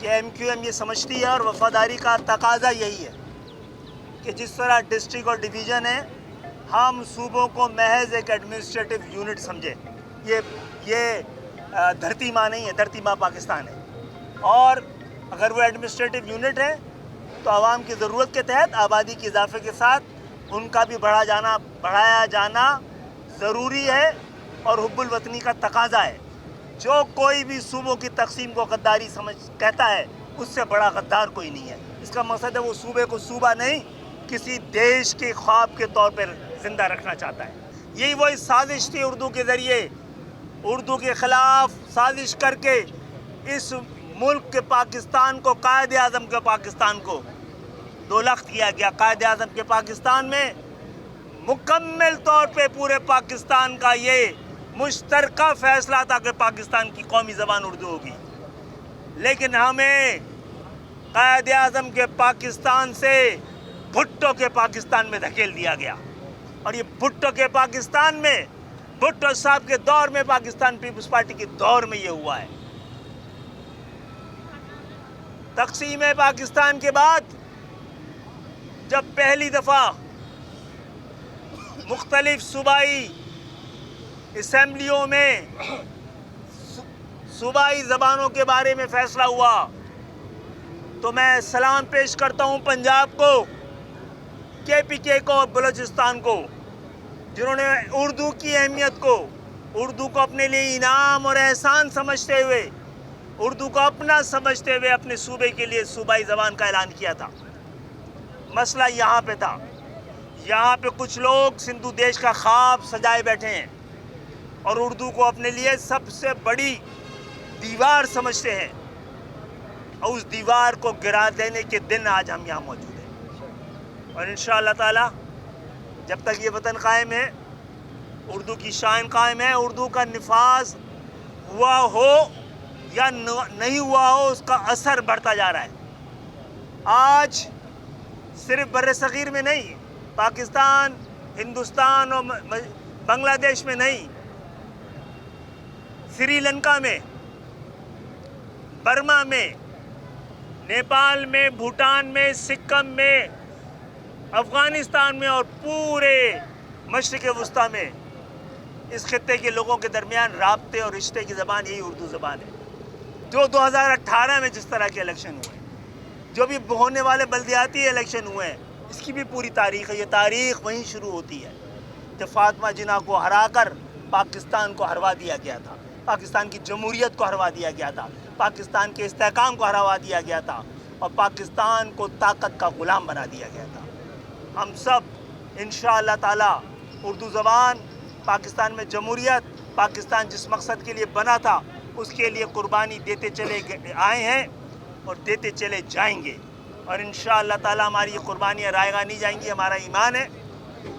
کہ MQM یہ سمجھتی ہے اور وفاداری کا تقاضا یہی ہے کہ جس طرح ڈسٹرکٹ اور ڈویژن ہے ہم صوبوں کو محض ایک ایڈمنسٹریٹو یونٹ سمجھے. یہ دھرتی ماں نہیں ہے، دھرتی ماں پاکستان ہے. اور اگر وہ ایڈمنسٹریٹو یونٹ ہے تو عوام کی ضرورت کے تحت آبادی کے اضافے کے ساتھ ان کا بھی بڑھایا جانا ضروری ہے اور حب الوطنی کا تقاضا ہے. جو کوئی بھی صوبوں کی تقسیم کو غداری کہتا ہے اس سے بڑا غدار کوئی نہیں ہے. اس کا مقصد ہے وہ صوبے کو صوبہ نہیں کسی دیش کے خواب کے طور پر زندہ رکھنا چاہتا ہے. یہی وہی سازش تھی اردو کے ذریعے، اردو کے خلاف سازش کر کے اس ملک کے پاکستان کو، قائد اعظم کے پاکستان کو دولخت کیا گیا. قائد اعظم کے پاکستان میں مکمل طور پہ پورے پاکستان کا یہ مشترکہ فیصلہ تھا کہ پاکستان کی قومی زبان اردو ہوگی، لیکن ہمیں قائد اعظم کے پاکستان سے بھٹو کے پاکستان میں دھکیل دیا گیا. اور یہ بھٹو کے پاکستان میں، بھٹو صاحب کے دور میں، پاکستان پیپلز پارٹی کے دور میں یہ ہوا ہے. تقسیم پاکستان کے بعد جب پہلی دفعہ مختلف صوبائی اسمبلیوں میں صوبائی زبانوں کے بارے میں فیصلہ ہوا تو میں سلام پیش کرتا ہوں پنجاب کو، KPK کو، بلوچستان کو، جنہوں نے اردو کی اہمیت کو، اردو کو اپنے لیے انعام اور احسان سمجھتے ہوئے، اردو کو اپنا سمجھتے ہوئے اپنے صوبے کے لیے صوبائی زبان کا اعلان کیا تھا. مسئلہ یہاں پہ تھا، یہاں پہ کچھ لوگ سندھو دیش کا خواب سجائے بیٹھے ہیں اور اردو کو اپنے لیے سب سے بڑی دیوار سمجھتے ہیں، اور اس دیوار کو گرا دینے کے دن آج ہم یہاں موجود ہیں. اور انشاءاللہ تعالی جب تک یہ وطن قائم ہے، اردو کی شان قائم ہے، اردو کا نفاذ ہوا ہو یا نہیں ہوا ہو، اس کا اثر بڑھتا جا رہا ہے. آج صرف بر صغیر میں نہیں، پاکستان، ہندوستان اور بنگلہ دیش میں نہیں، سری لنکا میں، برما میں، نیپال میں، بھوٹان میں، سکم میں، افغانستان میں اور پورے مشرق وسطیٰ میں اس خطے کے لوگوں کے درمیان رابطے اور رشتے کی زبان یہی اردو زبان ہے. جو 2018 میں جس طرح کے الیکشن ہوئے، جو بھی ہونے والے بلدیاتی الیکشن ہوئے ہیں، اس کی بھی پوری تاریخ ہے. یہ تاریخ وہیں شروع ہوتی ہے کہ فاطمہ جناح کو ہرا کر پاکستان کو ہروا دیا گیا تھا، پاکستان کی جمہوریت کو ہروا دیا گیا تھا، پاکستان کے استحکام کو ہروا دیا گیا تھا اور پاکستان کو طاقت کا غلام بنا دیا گیا تھا. ہم سب انشاءاللہ تعالی اردو زبان، پاکستان میں جمہوریت، پاکستان جس مقصد کے لیے بنا تھا اس کے لیے قربانی دیتے چلے آئے ہیں اور دیتے چلے جائیں گے. اور انشاءاللہ تعالی ہماری یہ قربانیاں رائیگاں نہیں جائیں گی. ہمارا ایمان ہے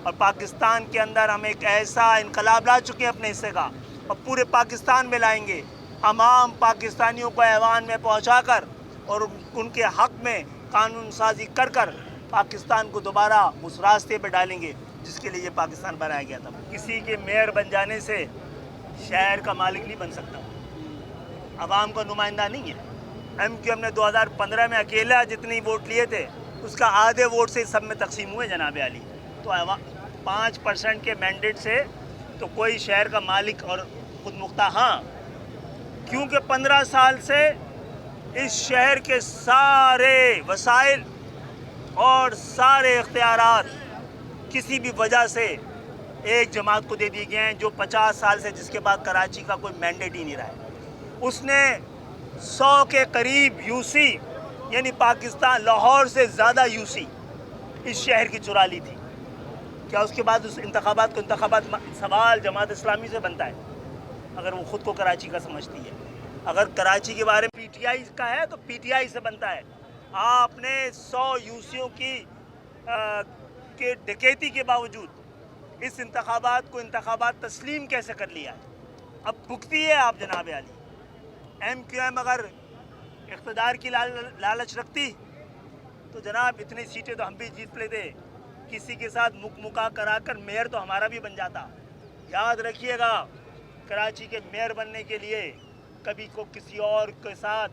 اور پاکستان کے اندر ہم ایک ایسا انقلاب لا چکے ہیں اپنے حصے کا اور پورے پاکستان میں لائیں گے. ہم عام پاکستانیوں کو ایوان میں پہنچا کر اور ان کے حق میں قانون سازی کر کر پاکستان کو دوبارہ اس راستے پہ ڈالیں گے جس کے لیے یہ پاکستان بنایا گیا تھا. کسی کے میئر بن جانے سے شہر کا مالک نہیں بن سکتا، عوام کا نمائندہ نہیں ہے. MQM نے 2015 میں اکیلا جتنی ووٹ لیے تھے اس کا آدھے ووٹ سے سب میں تقسیم ہوئے جناب عالی. تو 5% کے مینڈیٹ سے تو کوئی شہر کا مالک اور خود مختار، ہاں کیونکہ 15 سال سے اس شہر کے سارے وسائل اور سارے اختیارات کسی بھی وجہ سے ایک جماعت کو دے دیے گئے ہیں جو 50 سال سے، جس کے بعد کراچی کا کوئی مینڈیٹ ہی نہیں رہا ہے. اس نے 100 کے قریب UC یعنی پاکستان لاہور سے زیادہ UC اس شہر کی چرا لی تھی. کیا اس کے بعد اس انتخابات سوال جماعت اسلامی سے بنتا ہے اگر وہ خود کو کراچی کا سمجھتی ہے؟ اگر کراچی کے بارے میں PTI کا ہے تو PTI سے بنتا ہے. آپ نے 100 UCوں کی ڈکیتی کے باوجود اس انتخابات کو انتخابات تسلیم کیسے کر لیا ہے؟ اب بھگتی ہے آپ جناب عالی. MQM اگر اقتدار کی لالچ رکھتی تو جناب اتنی سیٹیں تو ہم بھی جیت لیتے، کسی کے ساتھ مکا کرا کر میئر تو ہمارا بھی بن جاتا. یاد رکھیے گا، کراچی کے میئر بننے کے لیے کبھی کو کسی اور کے ساتھ